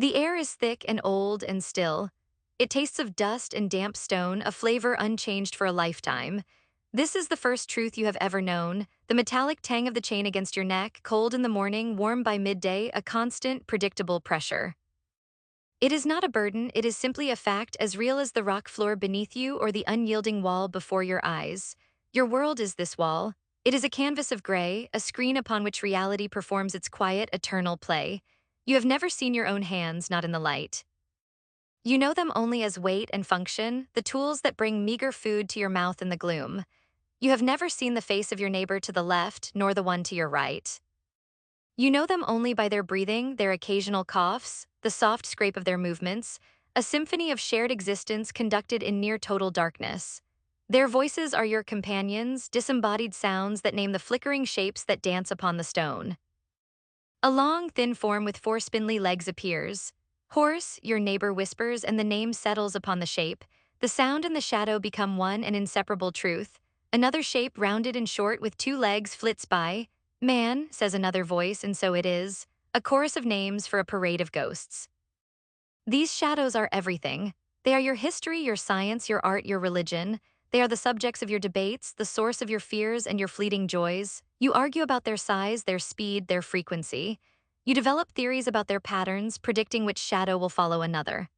The air is thick and old and still. It tastes of dust and damp stone, a flavor unchanged for a lifetime. This is the first truth you have ever known, the metallic tang of the chain against your neck, cold in the morning, warm by midday, a constant, predictable pressure. It is not a burden, it is simply a fact as real as the rock floor beneath you or the unyielding wall before your eyes. Your world is this wall. It is a canvas of gray, a screen upon which reality performs its quiet, eternal play. You have never seen your own hands, not in the light. You know them only as weight and function, the tools that bring meager food to your mouth in the gloom. You have never seen the face of your neighbor to the left, nor the one to your right. You know them only by their breathing, their occasional coughs, the soft scrape of their movements, a symphony of shared existence conducted in near total darkness. Their voices are your companions, disembodied sounds that name the flickering shapes that dance upon the stone. A long, thin form with four spindly legs appears. Horse, your neighbor whispers, and the name settles upon the shape. The sound and the shadow become one and inseparable truth. Another shape, rounded and short with two legs, flits by. Man, says another voice, and so it is. A chorus of names for a parade of ghosts. These shadows are everything. They are your history, your science, your art, your religion. They are the subjects of your debates, the source of your fears and your fleeting joys. You argue about their size, their speed, their frequency. You develop theories about their patterns, predicting which shadow will follow another.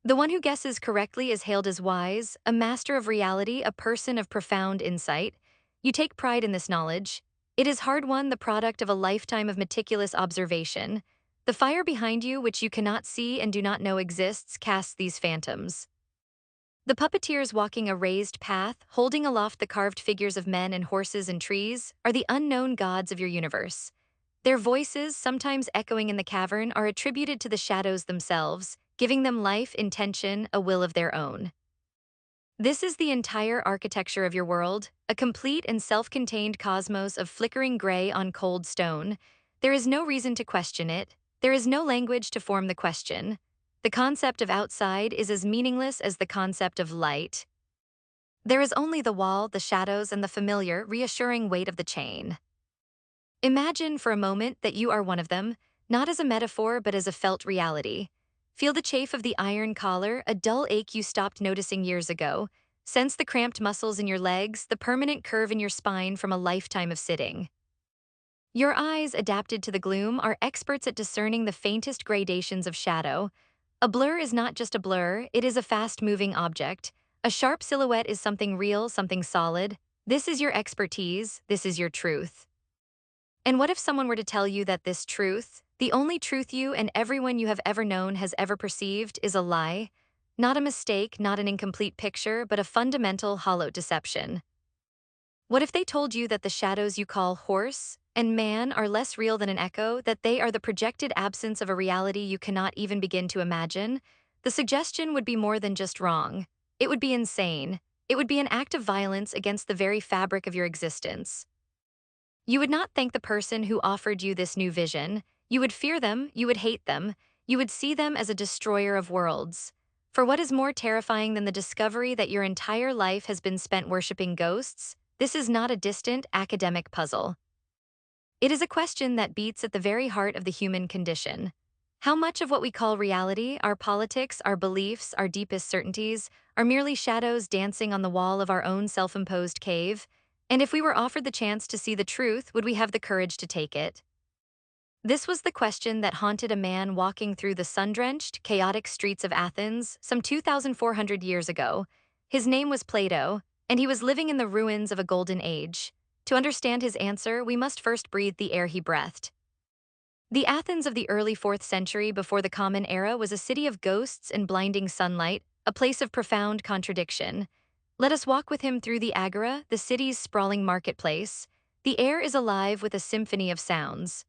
The one who guesses correctly is hailed as wise, a master of reality, a person of profound insight. You take pride in this knowledge. It is hard-won, the product of a lifetime of meticulous observation. The fire behind you, which you cannot see and do not know exists, casts these phantoms. The puppeteers walking a raised path, holding aloft the carved figures of men and horses and trees, are the unknown gods of your universe. Their voices, sometimes echoing in the cavern, are attributed to the shadows themselves, giving them life, intention, a will of their own. This is the entire architecture of your world, a complete and self-contained cosmos of flickering gray on cold stone. There is no reason to question it. There is no language to form the question. The concept of outside is as meaningless as the concept of light. There is only the wall, the shadows, and the familiar, reassuring weight of the chain. Imagine for a moment that you are one of them, not as a metaphor but as a felt reality. Feel the chafe of the iron collar, a dull ache you stopped noticing years ago. Sense the cramped muscles in your legs, the permanent curve in your spine from a lifetime of sitting. Your eyes, adapted to the gloom, are experts at discerning the faintest gradations of shadow. A blur is not just a blur, it is a fast-moving object. A sharp silhouette is something real, something solid. This is your expertise, this is your truth. And what if someone were to tell you that this truth, the only truth you and everyone you have ever known has ever perceived, is a lie? Not a mistake, not an incomplete picture, but a fundamental, hollow deception. What if they told you that the shadows you call horse and man are less real than an echo, that they are the projected absence of a reality you cannot even begin to imagine? The suggestion would be more than just wrong. It would be insane. It would be an act of violence against the very fabric of your existence. You would not thank the person who offered you this new vision. You would fear them, you would hate them, you would see them as a destroyer of worlds. For what is more terrifying than the discovery that your entire life has been spent worshipping ghosts? This is not a distant, academic puzzle. It is a question that beats at the very heart of the human condition. How much of what we call reality, our politics, our beliefs, our deepest certainties, are merely shadows dancing on the wall of our own self-imposed cave? And if we were offered the chance to see the truth, would we have the courage to take it? This was the question that haunted a man walking through the sun-drenched, chaotic streets of Athens some 2,400 years ago. His name was Plato, and he was living in the ruins of a golden age. To understand his answer, we must first breathe the air he breathed. The Athens of the early 4th century before the Common Era was a city of ghosts and blinding sunlight, a place of profound contradiction. Let us walk with him through the Agora, the city's sprawling marketplace. The air is alive with a symphony of sounds.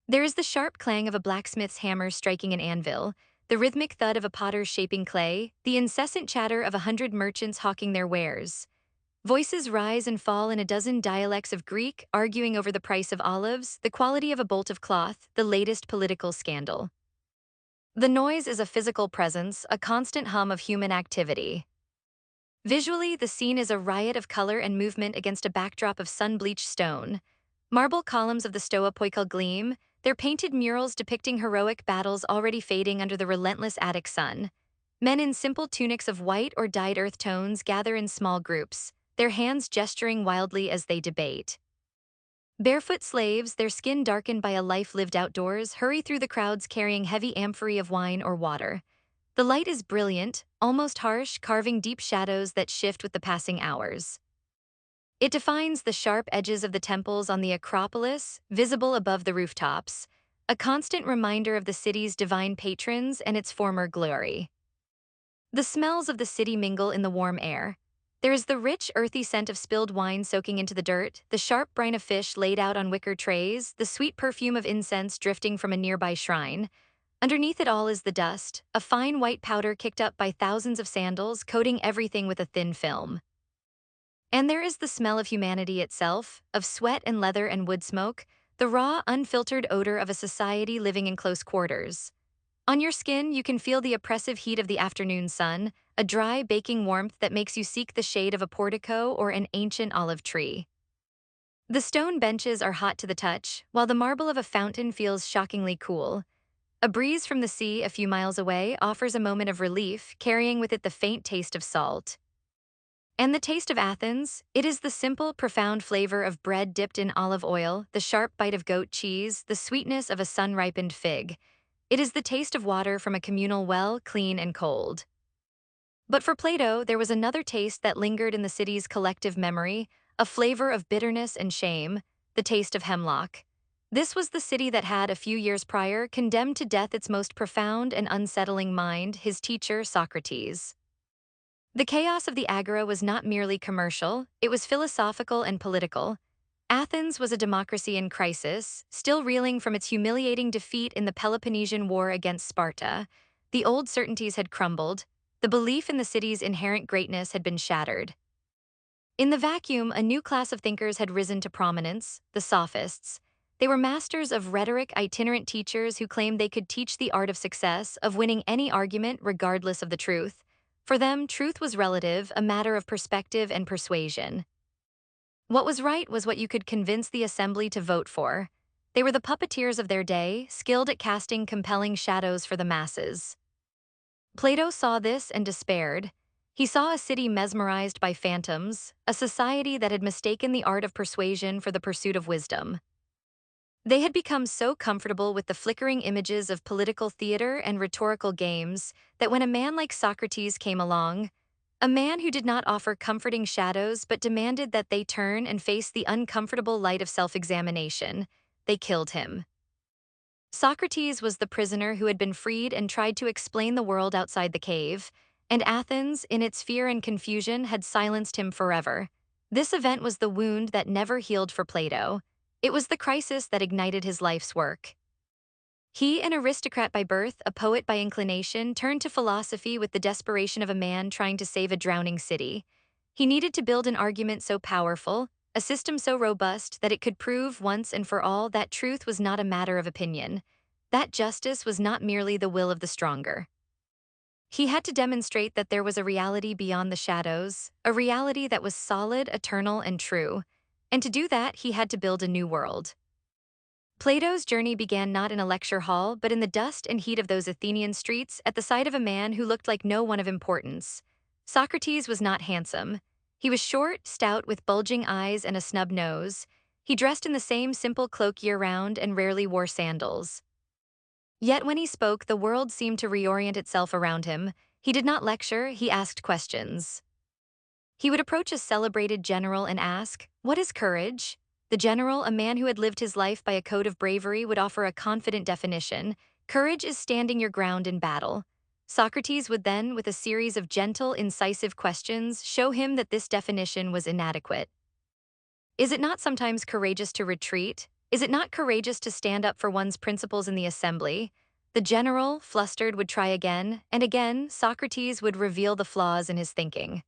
There is the sharp clang of a blacksmith's hammer striking an anvil, the rhythmic thud of a potter shaping clay, the incessant chatter of 100 merchants hawking their wares. Voices rise and fall in a dozen dialects of Greek, arguing over the price of olives, the quality of a bolt of cloth, the latest political scandal. The noise is a physical presence, a constant hum of human activity. Visually, the scene is a riot of color and movement against a backdrop of sun-bleached stone. Marble columns of the Stoa Poikile gleam, They're painted murals depicting heroic battles already fading under the relentless Attic sun. Men in simple tunics of white or dyed earth tones gather in small groups, their hands gesturing wildly as they debate. Barefoot slaves, their skin darkened by a life lived outdoors, hurry through the crowds carrying heavy amphorae of wine or water. The light is brilliant, almost harsh, carving deep shadows that shift with the passing hours. It defines the sharp edges of the temples on the Acropolis, visible above the rooftops, a constant reminder of the city's divine patrons and its former glory. The smells of the city mingle in the warm air. There is the rich, earthy scent of spilled wine soaking into the dirt, the sharp brine of fish laid out on wicker trays, the sweet perfume of incense drifting from a nearby shrine. Underneath it all is the dust, a fine white powder kicked up by thousands of sandals, coating everything with a thin film. And there is the smell of humanity itself, of sweat and leather and wood smoke, the raw, unfiltered odor of a society living in close quarters. On your skin, you can feel the oppressive heat of the afternoon sun, a dry, baking warmth that makes you seek the shade of a portico or an ancient olive tree. The stone benches are hot to the touch, while the marble of a fountain feels shockingly cool. A breeze from the sea a few miles away offers a moment of relief, carrying with it the faint taste of salt. And the taste of Athens, it is the simple, profound flavor of bread dipped in olive oil, the sharp bite of goat cheese, the sweetness of a sun-ripened fig. It is the taste of water from a communal well, clean and cold. But for Plato, there was another taste that lingered in the city's collective memory, a flavor of bitterness and shame, the taste of Hemlock. This was the city that had, a few years prior, condemned to death its most profound and unsettling mind, his teacher, Socrates. The chaos of the Agora was not merely commercial, it was philosophical and political. Athens was a democracy in crisis, still reeling from its humiliating defeat in the Peloponnesian War against Sparta. The old certainties had crumbled, the belief in the city's inherent greatness had been shattered. In the vacuum, a new class of thinkers had risen to prominence, the Sophists. They were masters of rhetoric, itinerant teachers who claimed they could teach the art of success, of winning any argument regardless of the truth. For them, truth was relative, a matter of perspective and persuasion. What was right was what you could convince the assembly to vote for. They were the puppeteers of their day, skilled at casting compelling shadows for the masses. Plato saw this and despaired. He saw a city mesmerized by phantoms, a society that had mistaken the art of persuasion for the pursuit of wisdom. They had become so comfortable with the flickering images of political theater and rhetorical games that when a man like Socrates came along, a man who did not offer comforting shadows but demanded that they turn and face the uncomfortable light of self-examination, they killed him. Socrates was the prisoner who had been freed and tried to explain the world outside the cave, and Athens, in its fear and confusion, had silenced him forever. This event was the wound that never healed for Plato. It was the crisis that ignited his life's work. He, an aristocrat by birth, a poet by inclination, turned to philosophy with the desperation of a man trying to save a drowning city. He needed to build an argument so powerful, a system so robust that it could prove once and for all that truth was not a matter of opinion, that justice was not merely the will of the stronger. He had to demonstrate that there was a reality beyond the shadows, a reality that was solid, eternal, and true. And to do that, he had to build a new world. Plato's journey began not in a lecture hall, but in the dust and heat of those Athenian streets at the side of a man who looked like no one of importance. Socrates was not handsome. He was short, stout, with bulging eyes and a snub nose. He dressed in the same simple cloak year-round and rarely wore sandals. Yet when he spoke, the world seemed to reorient itself around him. He did not lecture, he asked questions. He would approach a celebrated general and ask, "What is courage?" The general, a man who had lived his life by a code of bravery, would offer a confident definition. Courage is standing your ground in battle. Socrates would then, with a series of gentle, incisive questions, show him that this definition was inadequate. Is it not sometimes courageous to retreat? Is it not courageous to stand up for one's principles in the assembly? The general, flustered, would try again, and again Socrates would reveal the flaws in his thinking.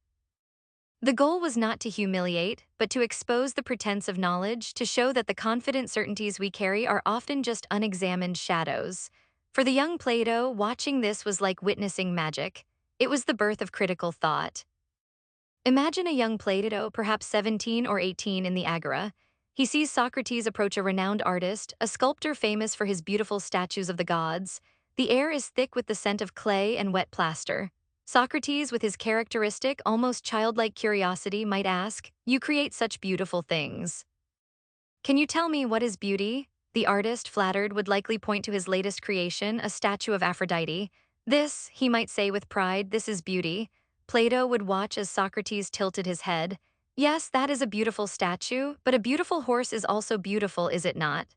The goal was not to humiliate, but to expose the pretense of knowledge, to show that the confident certainties we carry are often just unexamined shadows. For the young Plato, watching this was like witnessing magic. It was the birth of critical thought. Imagine a young Plato, perhaps 17 or 18 in the Agora. He sees Socrates approach a renowned artist, a sculptor famous for his beautiful statues of the gods. The air is thick with the scent of clay and wet plaster. Socrates, with his characteristic, almost childlike curiosity, might ask, "You create such beautiful things. Can you tell me what is beauty?" The artist, flattered, would likely point to his latest creation, a statue of Aphrodite. "This," he might say with pride, "this is beauty." Plato would watch as Socrates tilted his head. "Yes, that is a beautiful statue, but a beautiful horse is also beautiful, is it not?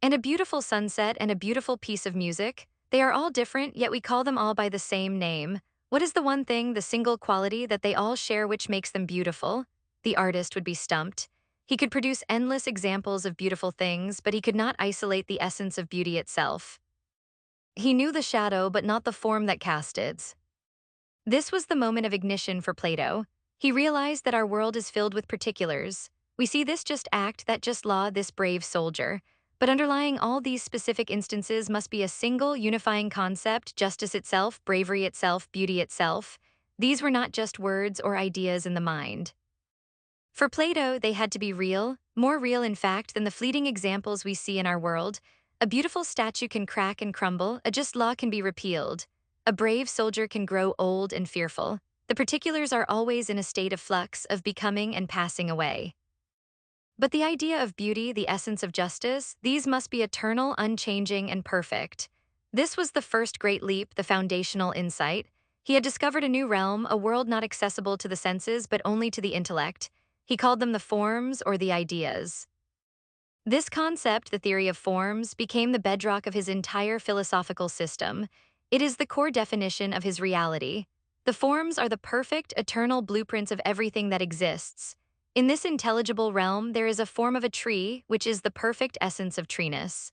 And a beautiful sunset and a beautiful piece of music, they are all different, yet we call them all by the same name. What is the one thing, the single quality that they all share which makes them beautiful?" The artist would be stumped. He could produce endless examples of beautiful things, but he could not isolate the essence of beauty itself. He knew the shadow, but not the form that cast it. This was the moment of ignition for Plato. He realized that our world is filled with particulars. We see this just act, that just law, this brave soldier. But underlying all these specific instances must be a single unifying concept: justice itself, bravery itself, beauty itself. These were not just words or ideas in the mind. For Plato, they had to be real, more real in fact than the fleeting examples we see in our world. A beautiful statue can crack and crumble, a just law can be repealed. A brave soldier can grow old and fearful. The particulars are always in a state of flux, of becoming and passing away. But the idea of beauty, the essence of justice, these must be eternal, unchanging, and perfect. This was the first great leap, the foundational insight. He had discovered a new realm, a world not accessible to the senses but only to the intellect. He called them the forms or the ideas. This concept, the theory of forms, became the bedrock of his entire philosophical system. It is the core definition of his reality. The forms are the perfect, eternal blueprints of everything that exists. In this intelligible realm, there is a form of a tree, which is the perfect essence of treeness.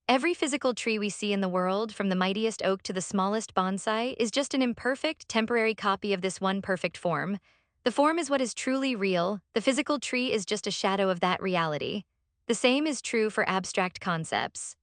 Every physical tree we see in the world, from the mightiest oak to the smallest bonsai, is just an imperfect, temporary copy of this one perfect form. The form is what is truly real. The physical tree is just a shadow of that reality. The same is true for abstract concepts.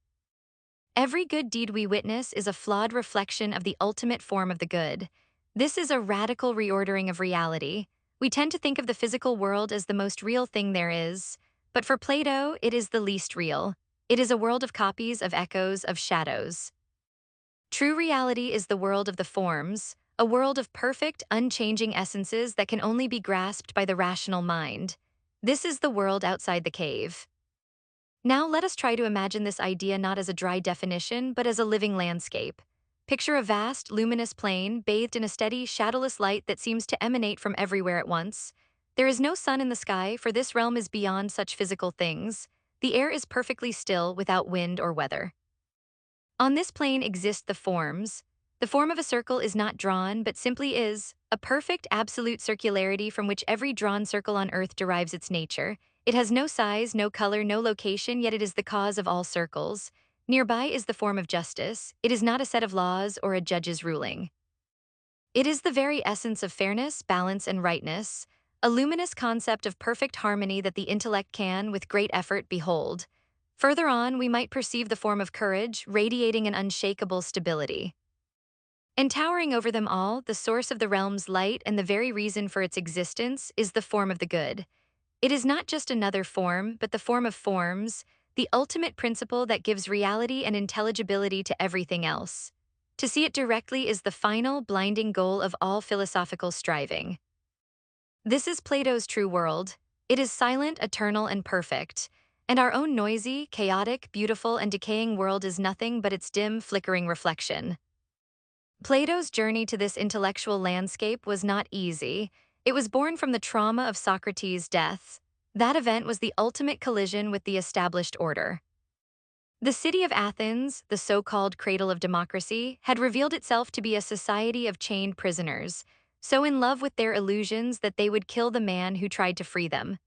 Every good deed we witness is a flawed reflection of the ultimate form of the good. This is a radical reordering of reality. We tend to think of the physical world as the most real thing there is, but for Plato, it is the least real. It is a world of copies, of echoes, of shadows. True reality is the world of the forms, a world of perfect, unchanging essences that can only be grasped by the rational mind. This is the world outside the cave. Now let us try to imagine this idea not as a dry definition, but as a living landscape. Picture a vast, luminous plain, bathed in a steady, shadowless light that seems to emanate from everywhere at once. There is no sun in the sky, for this realm is beyond such physical things. The air is perfectly still, without wind or weather. On this plane exist the forms. The form of a circle is not drawn, but simply is, a perfect, absolute circularity from which every drawn circle on Earth derives its nature. It has no size, no color, no location, yet it is the cause of all circles. Nearby is the form of justice. It is not a set of laws or a judge's ruling. It is the very essence of fairness, balance, and rightness, a luminous concept of perfect harmony that the intellect can, with great effort, behold. Further on, we might perceive the form of courage, radiating an unshakable stability. And towering over them all, the source of the realm's light and the very reason for its existence is the form of the good. It is not just another form, but the form of forms, the ultimate principle that gives reality and intelligibility to everything else. To see it directly is the final, blinding goal of all philosophical striving. This is Plato's true world. It is silent, eternal, and perfect. And our own noisy, chaotic, beautiful, and decaying world is nothing but its dim, flickering reflection. Plato's journey to this intellectual landscape was not easy. It was born from the trauma of Socrates' death. That event was the ultimate collision with the established order. The city of Athens, the so-called cradle of democracy, had revealed itself to be a society of chained prisoners, so in love with their illusions that they would kill the man who tried to free them.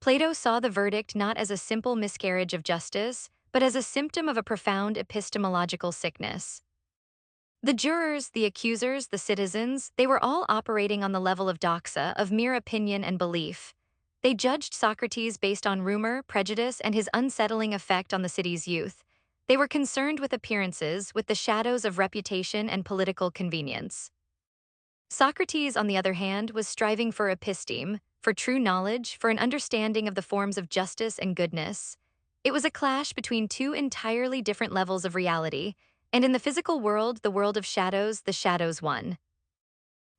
Plato saw the verdict not as a simple miscarriage of justice, but as a symptom of a profound epistemological sickness. The jurors, the accusers, the citizens, they were all operating on the level of doxa, of mere opinion and belief. They judged Socrates based on rumor, prejudice, and his unsettling effect on the city's youth. They were concerned with appearances, with the shadows of reputation and political convenience. Socrates, on the other hand, was striving for episteme, for true knowledge, for an understanding of the forms of justice and goodness. It was a clash between two entirely different levels of reality, and in the physical world, the world of shadows, the shadows won.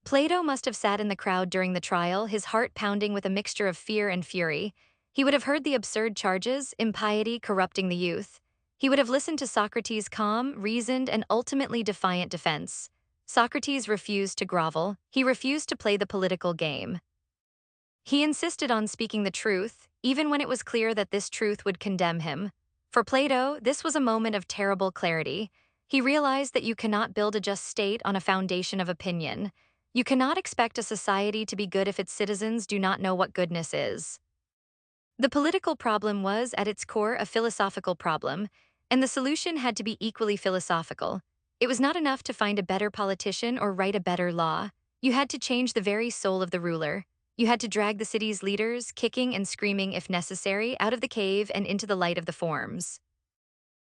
Plato must have sat in the crowd during the trial, his heart pounding with a mixture of fear and fury. He would have heard the absurd charges, impiety corrupting the youth. He would have listened to Socrates' calm, reasoned, and ultimately defiant defense. Socrates refused to grovel. He refused to play the political game. He insisted on speaking the truth, even when it was clear that this truth would condemn him. For Plato, this was a moment of terrible clarity. He realized that you cannot build a just state on a foundation of opinion. You cannot expect a society to be good if its citizens do not know what goodness is. The political problem was, at its core, a philosophical problem, and the solution had to be equally philosophical. It was not enough to find a better politician or write a better law. You had to change the very soul of the ruler. You had to drag the city's leaders, kicking and screaming if necessary, out of the cave and into the light of the forms.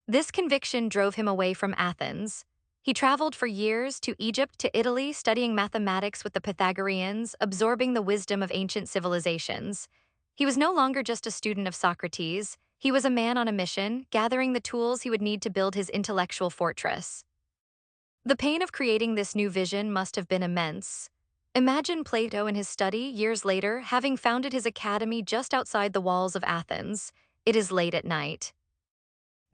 This conviction drove him away from Athens. He traveled for years to Egypt, to Italy, studying mathematics with the Pythagoreans, absorbing the wisdom of ancient civilizations. He was no longer just a student of Socrates. He was a man on a mission, gathering the tools he would need to build his intellectual fortress. The pain of creating this new vision must have been immense. Imagine Plato in his study, years later, having founded his academy just outside the walls of Athens. It is late at night.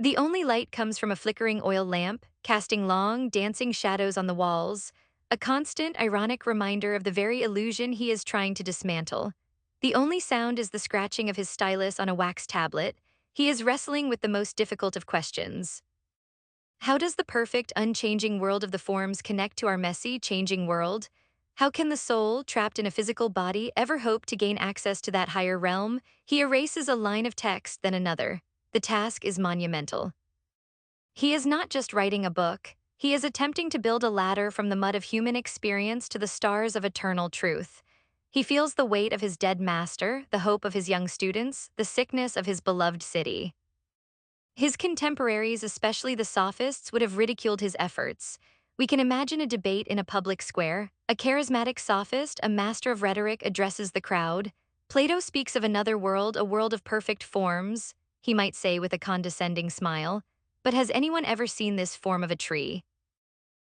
The only light comes from a flickering oil lamp, casting long, dancing shadows on the walls, a constant, ironic reminder of the very illusion he is trying to dismantle. The only sound is the scratching of his stylus on a wax tablet. He is wrestling with the most difficult of questions. How does the perfect, unchanging world of the forms connect to our messy, changing world? How can the soul, trapped in a physical body, ever hope to gain access to that higher realm? He erases a line of text, then another. The task is monumental. He is not just writing a book, he is attempting to build a ladder from the mud of human experience to the stars of eternal truth. He feels the weight of his dead master, the hope of his young students, the sickness of his beloved city. His contemporaries, especially the Sophists, would have ridiculed his efforts. We can imagine a debate in a public square. A charismatic sophist, a master of rhetoric, addresses the crowd. Plato speaks of another world, a world of perfect forms, he might say with a condescending smile. But has anyone ever seen this form of a tree?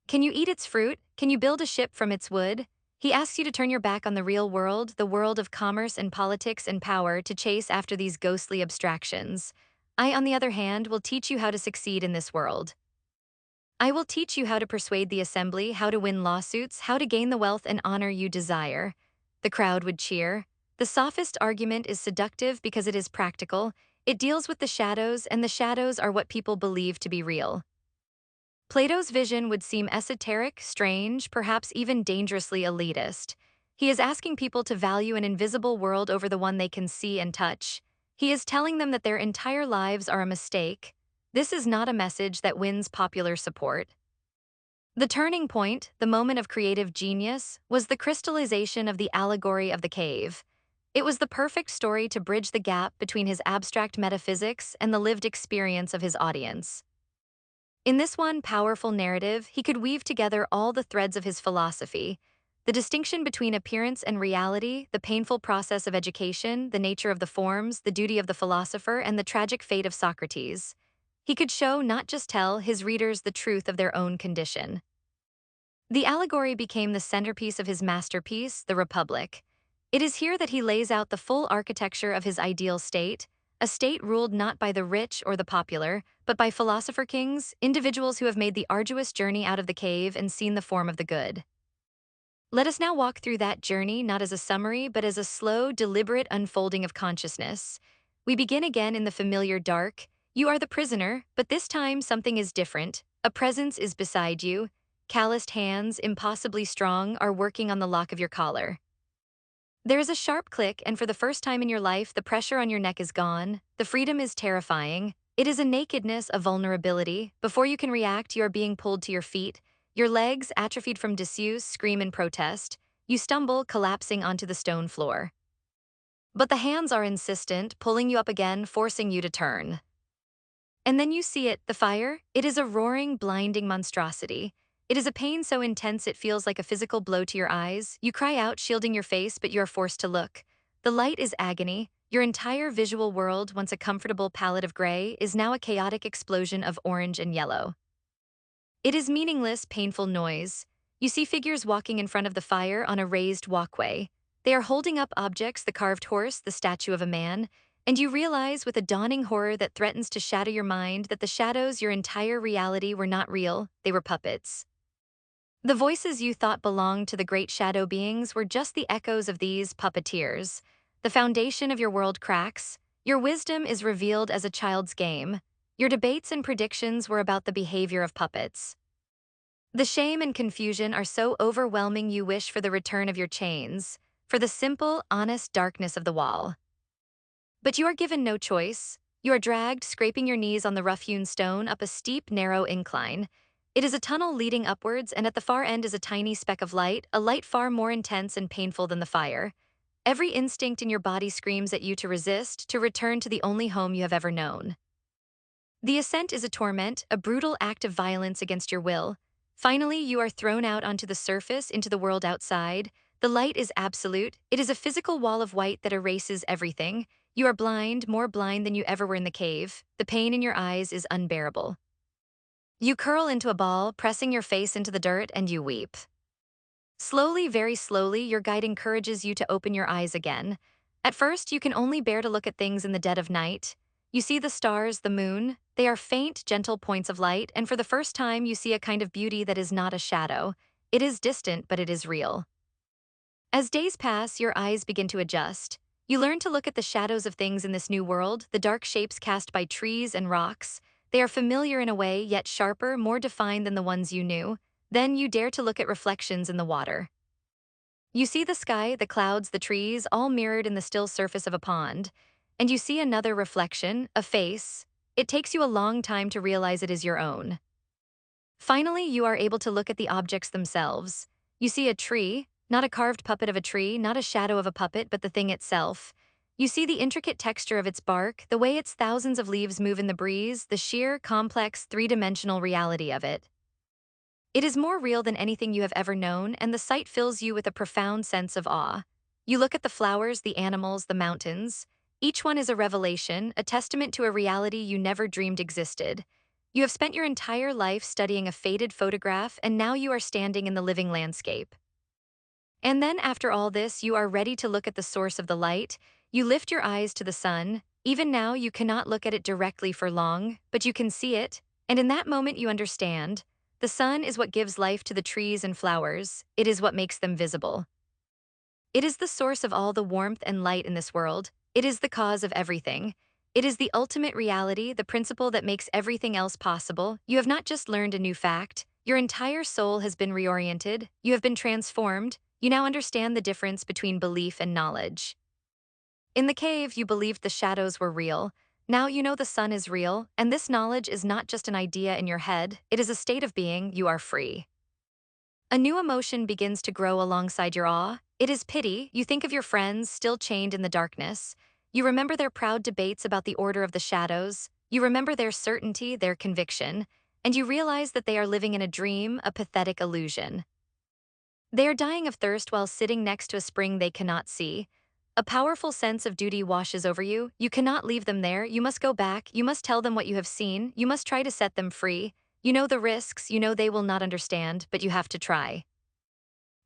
Can you eat its fruit? Can you build a ship from its wood? He asks you to turn your back on the real world, the world of commerce and politics and power, to chase after these ghostly abstractions. I, on the other hand, will teach you how to succeed in this world. I will teach you how to persuade the assembly, how to win lawsuits, how to gain the wealth and honor you desire. The crowd would cheer. The sophist argument is seductive because it is practical. It deals with the shadows, and the shadows are what people believe to be real. Plato's vision would seem esoteric, strange, perhaps even dangerously elitist. He is asking people to value an invisible world over the one they can see and touch. He is telling them that their entire lives are a mistake. This is not a message that wins popular support. The turning point, the moment of creative genius, was the crystallization of the allegory of the cave. It was the perfect story to bridge the gap between his abstract metaphysics and the lived experience of his audience. In this one powerful narrative, he could weave together all the threads of his philosophy: the distinction between appearance and reality, the painful process of education, the nature of the forms, the duty of the philosopher, and the tragic fate of Socrates. He could show, not just tell, his readers the truth of their own condition. The allegory became the centerpiece of his masterpiece, The Republic. It is here that he lays out the full architecture of his ideal state, a state ruled not by the rich or the popular, but by philosopher kings, individuals who have made the arduous journey out of the cave and seen the form of the good. Let us now walk through that journey, not as a summary, but as a slow, deliberate unfolding of consciousness. We begin again in the familiar dark. You are the prisoner, but this time something is different. A presence is beside you. Calloused hands, impossibly strong, are working on the lock of your collar. There is a sharp click, and for the first time in your life, the pressure on your neck is gone. The freedom is terrifying. It is a nakedness, a vulnerability. Before you can react, you are being pulled to your feet. Your legs, atrophied from disuse, scream in protest. You stumble, collapsing onto the stone floor. But the hands are insistent, pulling you up again, forcing you to turn. And then you see it, the fire. It is a roaring, blinding monstrosity. It is a pain so intense it feels like a physical blow to your eyes. You cry out, shielding your face, but you are forced to look. The light is agony. Your entire visual world, once a comfortable palette of gray, is now a chaotic explosion of orange and yellow. It is meaningless, painful noise. You see figures walking in front of the fire on a raised walkway. They are holding up objects, the carved horse, the statue of a man, and you realize with a dawning horror that threatens to shatter your mind that the shadows, your entire reality, were not real, they were puppets. The voices you thought belonged to the great shadow beings were just the echoes of these puppeteers. The foundation of your world cracks. Your wisdom is revealed as a child's game. Your debates and predictions were about the behavior of puppets. The shame and confusion are so overwhelming you wish for the return of your chains, for the simple, honest darkness of the wall. But you are given no choice. You are dragged, scraping your knees on the rough-hewn stone, up a steep, narrow incline. It is a tunnel leading upwards, and at the far end is a tiny speck of light, a light far more intense and painful than the fire. Every instinct in your body screams at you to resist, to return to the only home you have ever known. The ascent is a torment, a brutal act of violence against your will. Finally, you are thrown out onto the surface, into the world outside. The light is absolute. It is a physical wall of white that erases everything. You are blind, more blind than you ever were in the cave. The pain in your eyes is unbearable. You curl into a ball, pressing your face into the dirt, and you weep. Slowly, very slowly, your guide encourages you to open your eyes again. At first, you can only bear to look at things in the dead of night. You see the stars, the moon. They are faint, gentle points of light, and for the first time you see a kind of beauty that is not a shadow. It is distant, but it is real. As days pass, your eyes begin to adjust. You learn to look at the shadows of things in this new world, the dark shapes cast by trees and rocks. They are familiar in a way, yet sharper, more defined than the ones you knew. Then you dare to look at reflections in the water. You see the sky, the clouds, the trees, all mirrored in the still surface of a pond. And you see another reflection, a face. It takes you a long time to realize it is your own. Finally, you are able to look at the objects themselves. You see a tree, not a carved puppet of a tree, not a shadow of a puppet, but the thing itself. You see the intricate texture of its bark, the way its thousands of leaves move in the breeze, the sheer, complex, three-dimensional reality of it. It is more real than anything you have ever known, and the sight fills you with a profound sense of awe. You look at the flowers, the animals, the mountains. Each one is a revelation, a testament to a reality you never dreamed existed. You have spent your entire life studying a faded photograph, and now you are standing in the living landscape. And then, after all this, you are ready to look at the source of the light. You lift your eyes to the sun. Even now, you cannot look at it directly for long, but you can see it, and in that moment you understand. The sun is what gives life to the trees and flowers. It is what makes them visible. It is the source of all the warmth and light in this world. It is the cause of everything. It is the ultimate reality, the principle that makes everything else possible. You have not just learned a new fact. Your entire soul has been reoriented. You have been transformed. You now understand the difference between belief and knowledge. In the cave, you believed the shadows were real. Now you know the sun is real, and this knowledge is not just an idea in your head, it is a state of being. You are free. A new emotion begins to grow alongside your awe. It is pity. You think of your friends still chained in the darkness. You remember their proud debates about the order of the shadows. You remember their certainty, their conviction, and you realize that they are living in a dream, a pathetic illusion. They are dying of thirst while sitting next to a spring they cannot see. A powerful sense of duty washes over you. You cannot leave them there. You must go back. You must tell them what you have seen. You must try to set them free. You know the risks. You know they will not understand, but you have to try.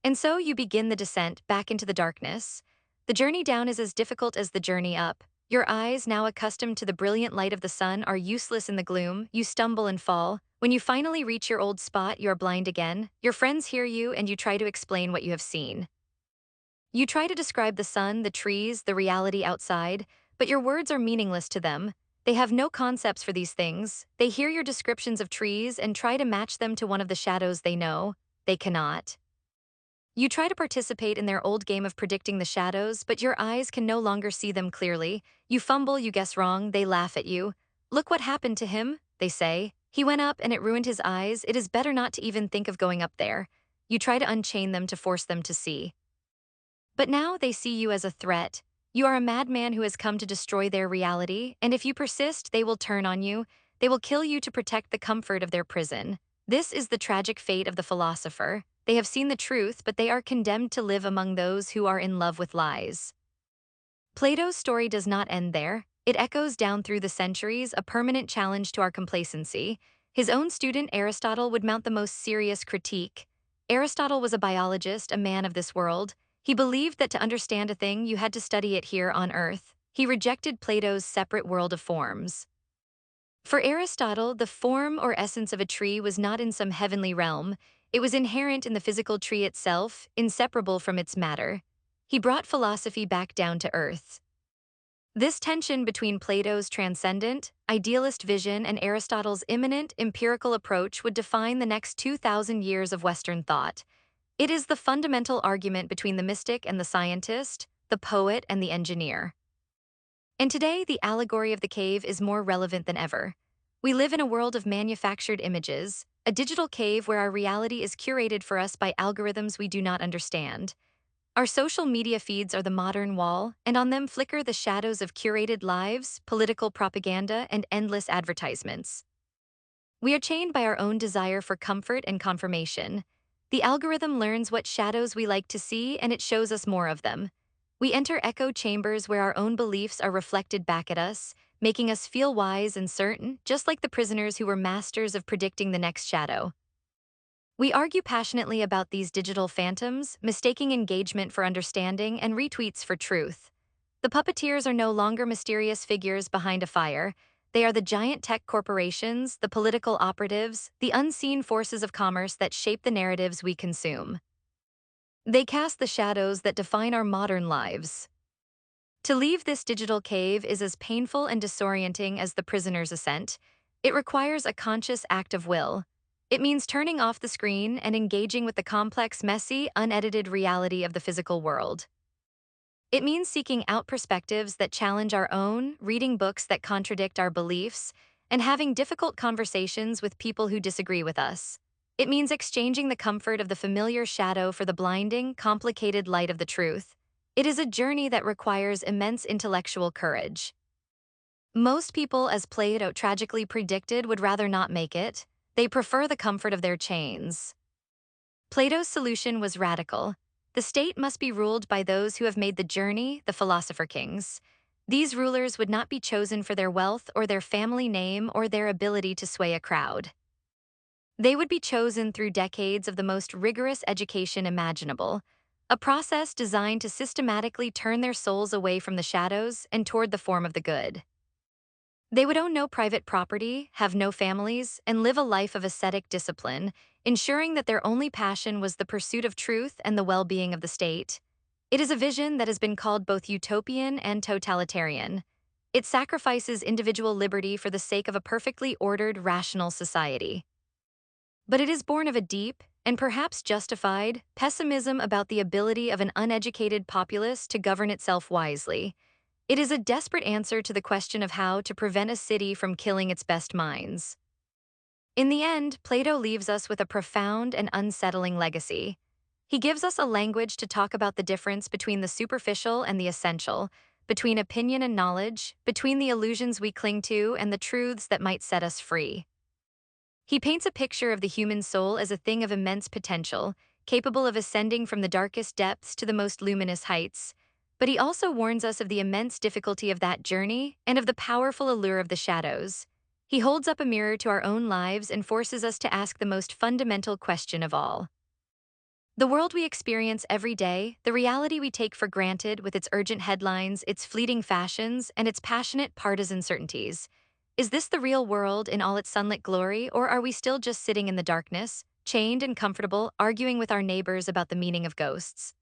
And so you begin the descent back into the darkness. The journey down is as difficult as the journey up. Your eyes, now accustomed to the brilliant light of the sun, are useless in the gloom. You stumble and fall. When you finally reach your old spot, you are blind again. Your friends hear you, and you try to explain what you have seen. You try to describe the sun, the trees, the reality outside, but your words are meaningless to them. They have no concepts for these things. They hear your descriptions of trees and try to match them to one of the shadows they know. They cannot. You try to participate in their old game of predicting the shadows, but your eyes can no longer see them clearly. You fumble, you guess wrong, they laugh at you. Look what happened to him, they say. He went up and it ruined his eyes. It is better not to even think of going up there. You try to unchain them to force them to see. But now they see you as a threat. You are a madman who has come to destroy their reality, and if you persist, they will turn on you. They will kill you to protect the comfort of their prison. This is the tragic fate of the philosopher. They have seen the truth, but they are condemned to live among those who are in love with lies. Plato's story does not end there. It echoes down through the centuries, a permanent challenge to our complacency. His own student, Aristotle, would mount the most serious critique. Aristotle was a biologist, a man of this world. He believed that to understand a thing, you had to study it here on Earth. He rejected Plato's separate world of forms. For Aristotle, the form or essence of a tree was not in some heavenly realm. It was inherent in the physical tree itself, inseparable from its matter. He brought philosophy back down to earth. This tension between Plato's transcendent, idealist vision and Aristotle's immanent, empirical approach would define the next 2,000 years of Western thought. It is the fundamental argument between the mystic and the scientist, the poet and the engineer. And today, the allegory of the cave is more relevant than ever. We live in a world of manufactured images, a digital cave where our reality is curated for us by algorithms we do not understand. Our social media feeds are the modern wall, and on them flicker the shadows of curated lives, political propaganda, and endless advertisements. We are chained by our own desire for comfort and confirmation. The algorithm learns what shadows we like to see, and it shows us more of them. We enter echo chambers where our own beliefs are reflected back at us, making us feel wise and certain, just like the prisoners who were masters of predicting the next shadow. We argue passionately about these digital phantoms, mistaking engagement for understanding and retweets for truth. The puppeteers are no longer mysterious figures behind a fire. They are the giant tech corporations, the political operatives, the unseen forces of commerce that shape the narratives we consume. They cast the shadows that define our modern lives. To leave this digital cave is as painful and disorienting as the prisoner's ascent. It requires a conscious act of will. It means turning off the screen and engaging with the complex, messy, unedited reality of the physical world. It means seeking out perspectives that challenge our own, reading books that contradict our beliefs, and having difficult conversations with people who disagree with us. It means exchanging the comfort of the familiar shadow for the blinding, complicated light of the truth. It is a journey that requires immense intellectual courage. Most people, as Plato tragically predicted, would rather not make it. They prefer the comfort of their chains. Plato's solution was radical. The state must be ruled by those who have made the journey, the philosopher kings. These rulers would not be chosen for their wealth or their family name or their ability to sway a crowd. They would be chosen through decades of the most rigorous education imaginable, a process designed to systematically turn their souls away from the shadows and toward the form of the good. They would own no private property, have no families, and live a life of ascetic discipline, ensuring that their only passion was the pursuit of truth and the well-being of the state. It is a vision that has been called both utopian and totalitarian. It sacrifices individual liberty for the sake of a perfectly ordered, rational society. But it is born of a deep, and perhaps justified, pessimism about the ability of an uneducated populace to govern itself wisely. It is a desperate answer to the question of how to prevent a city from killing its best minds. In the end, Plato leaves us with a profound and unsettling legacy. He gives us a language to talk about the difference between the superficial and the essential, between opinion and knowledge, between the illusions we cling to and the truths that might set us free. He paints a picture of the human soul as a thing of immense potential, capable of ascending from the darkest depths to the most luminous heights. But he also warns us of the immense difficulty of that journey and of the powerful allure of the shadows. He holds up a mirror to our own lives and forces us to ask the most fundamental question of all. The world we experience every day, the reality we take for granted with its urgent headlines, its fleeting fashions, and its passionate partisan certainties. Is this the real world in all its sunlit glory, or are we still just sitting in the darkness, chained and comfortable, arguing with our neighbors about the meaning of ghosts?